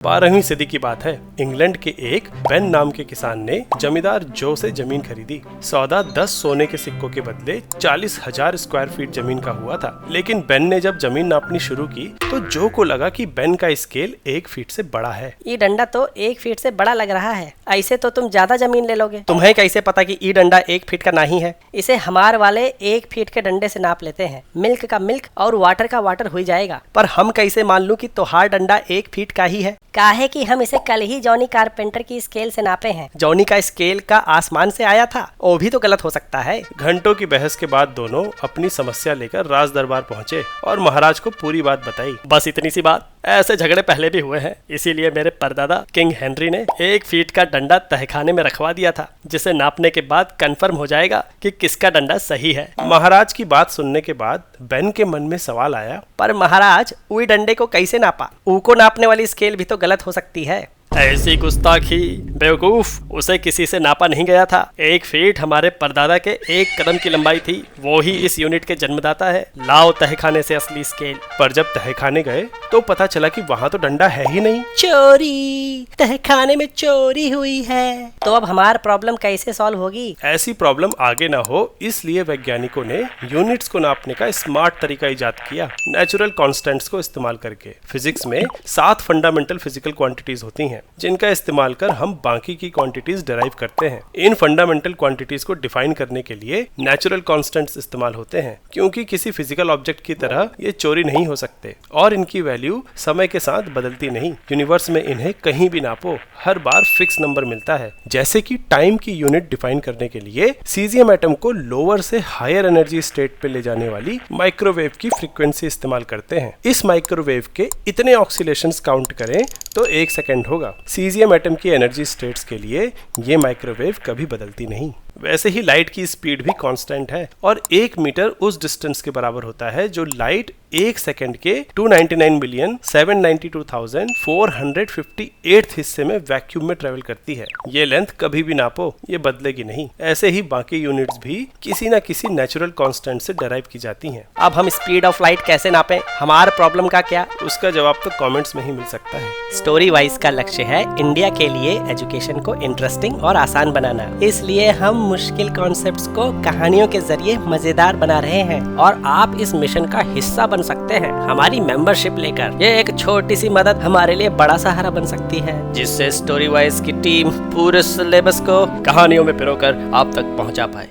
12वीं सदी की बात है। इंग्लैंड के एक बेन नाम के किसान ने जमींदार जो से जमीन खरीदी। सौदा 10 सोने के सिक्कों के बदले 40,000 स्क्वायर फीट जमीन का हुआ था। लेकिन बेन ने जब जमीन नापनी शुरू की तो जो को लगा कि बेन का स्केल 1 फीट से बड़ा है। ये डंडा तो 1 फीट से बड़ा लग रहा है। ऐसे तो तुम ज्यादा जमीन ले लोगे। तुम्हें कैसे पता कि ये डंडा 1 फीट का नहीं है? इसे हमार वाले 1 फीट के डंडे से नाप लेते हैं। मिल्क का मिल्क और वाटर का वाटर हो जाएगा। पर हम कैसे मान लूं कि तोहार डंडा 1 फीट का ही है? काहे कि हम इसे कल ही जॉनी कारपेंटर की स्केल से नापे हैं। जॉनी का स्केल का आसमान से आया था, वो भी तो गलत हो सकता है। घंटों की बहस के बाद दोनों अपनी समस्या लेकर राज दरबार पहुँचे और महाराज को पूरी बात बताई। बस इतनी सी बात। ऐसे झगड़े पहले भी हुए हैं, इसीलिए मेरे परदादा किंग हेनरी ने 1 फीट का डंडा तहखाने में रखवा दिया था, जिसे नापने के बाद कंफर्म हो जाएगा कि किसका डंडा सही है। महाराज की बात सुनने के बाद बेन के मन में सवाल आया, पर महाराज उई डंडे को कैसे नापा? ऊको नापने वाली स्केल भी तो गलत हो सकती है। ऐसी गुस्ताखी बेवकूफ, उसे किसी से नापा नहीं गया था। 1 फीट हमारे परदादा के 1 कदम की लंबाई थी। वो ही इस यूनिट के जन्मदाता है। लाओ तहखाने से असली स्केल। पर जब तहखाने गए तो पता चला कि वहाँ तो डंडा है ही नहीं। चोरी, तहखाने में चोरी हुई है। तो अब हमार प्रॉब्लम कैसे सॉल्व होगी? ऐसी प्रॉब्लम आगे ना हो, इसलिए वैज्ञानिकों ने यूनिट्स को नापने का स्मार्ट तरीका इजाद किया, नेचुरल कांस्टेंट्स को इस्तेमाल करके। फिजिक्स में 7 फंडामेंटल फिजिकल क्वांटिटीज होती हैं, जिनका इस्तेमाल कर हम बाकी की क्वांटिटीज डिराइव करते हैं। इन फंडामेंटल क्वांटिटीज को डिफाइन करने के लिए नेचुरल कांस्टेंट्स इस्तेमाल होते हैं, क्योंकि किसी फिजिकल ऑब्जेक्ट की तरह ये चोरी नहीं हो सकते और इनकी वैल्यू समय के साथ बदलती नहीं। यूनिवर्स में इन्हें कहीं भी नापो, हर बार फिक्स नंबर मिलता है। जैसे कि टाइम की यूनिट डिफाइन करने के लिए सीजियम एटम को लोअर से हायर एनर्जी स्टेट पे ले जाने वाली माइक्रोवेव की फ्रीक्वेंसी इस्तेमाल करते हैं। इस माइक्रोवेव के इतने ऑक्सीलेशंस काउंट करें तो 1 सेकेंड होगा। सीजियम एटम की एनर्जी स्टेट्स के लिए ये माइक्रोवेव कभी बदलती नहीं। वैसे ही लाइट की स्पीड भी कांस्टेंट है और 1 मीटर उस डिस्टेंस के बराबर होता है जो लाइट 1 सेकेंड के 299,792,458 हिस्से में वैक्यूम में ट्रेवल करती है। ये लेंथ कभी भी नापो, ये बदलेगी नहीं। ऐसे ही बाकी यूनिट्स भी किसी न किसी नेचुरल कांस्टेंट से डिराइव की जाती हैं। अब हम स्पीड ऑफ लाइट कैसे नापें? हमारे प्रॉब्लम का क्या? उसका जवाब तो कमेंट्स में ही मिल सकता है। स्टोरी वाइज का लक्ष्य है इंडिया के लिए एजुकेशन को इंटरेस्टिंग और आसान बनाना। इसलिए हम मुश्किल कॉन्सेप्ट्स को कहानियों के जरिए मजेदार बना रहे हैं और आप इस मिशन का हिस्सा बन सकते हैं हमारी मेंबरशिप लेकर। ये एक छोटी सी मदद हमारे लिए बड़ा सहारा बन सकती है, जिससे स्टोरी वाइज की टीम पूरे सिलेबस को कहानियों में पिरोकर आप तक पहुंचा पाए।